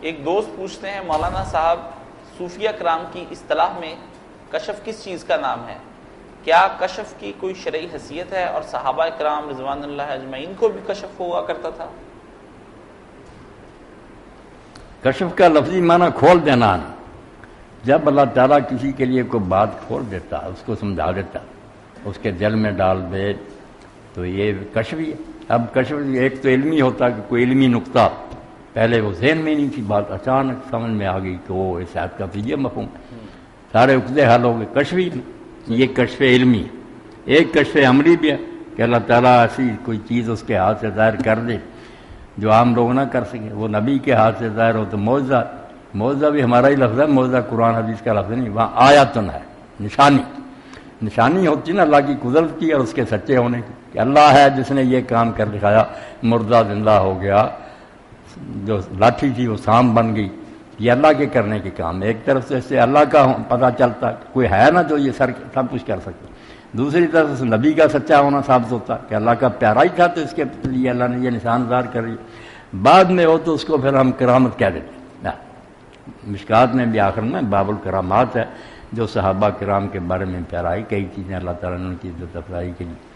ایک دوست پوچھتے ہیں مولانا صاحب صوفیہ کرام کی اصطلاح میں کشف کس چیز کا نام ہے؟ کیا کشف کی کوئی شرعی حیثیت ہے اور صحابہ کرام رضوان اللہ اجمعین کو بھی کشف ہوا کرتا تھا؟ کشف کا لفظی معنی کھول دینا ہے۔ جب اللہ تعالیٰ کسی کے لیے کوئی بات کھول دیتا، اس کو سمجھا دیتا، اس کے دل میں ڈال دے، تو یہ کشف ہی ہے۔ اب کشف ایک تو علمی ہوتا کہ کوئی علمی نقطہ پہلے وہ ذہن میں نہیں تھی، بات اچانک سمجھ میں آ گئی کہ وہ اس آیت کا تو یہ مفہوم ہے، سارے عقدے حل ہو گئے۔ کشف ہی یہ کشف علمی ہے۔ ایک کشف عملی بھی ہے کہ اللہ تعالیٰ ایسی کوئی چیز اس کے ہاتھ سے ظاہر کر دے جو عام لوگ نہ کر سکیں۔ وہ نبی کے ہاتھ سے ظاہر ہو تو معجزہ، معجزہ بھی ہمارا ہی لفظ ہے، معجزہ قرآن حدیث کا لفظ نہیں، وہاں آیاتن ہے، نشانی، نشانی ہوتی نا اللہ کی قدرت کی اور اس کے سچے ہونے کی، کہ اللہ ہے جس نے یہ کام کر دکھایا، مردہ زندہ ہو گیا، جو لاٹھی تھی وہ سام بن گئی۔ یہ اللہ کے کرنے کے کام ہے۔ ایک طرف سے اس سے اللہ کا پتہ چلتا کوئی ہے نا جو یہ سب کچھ کر سکتا، دوسری طرف سے نبی کا سچا ہونا ثابت ہوتا کہ اللہ کا پیارا ہی تھا تو اس کے لیے اللہ نے یہ نشان ظاہر کر دی۔ بعد میں ہو تو اس کو پھر ہم کرامت کہہ دیتے ہیں۔ مشکات میں بھی آخر میں باب الکرامات ہے جو صحابہ کرام کے بارے میں پیرائی کئی چیزیں اللہ تعالیٰ نے ان کی عزت افزائی کے لیے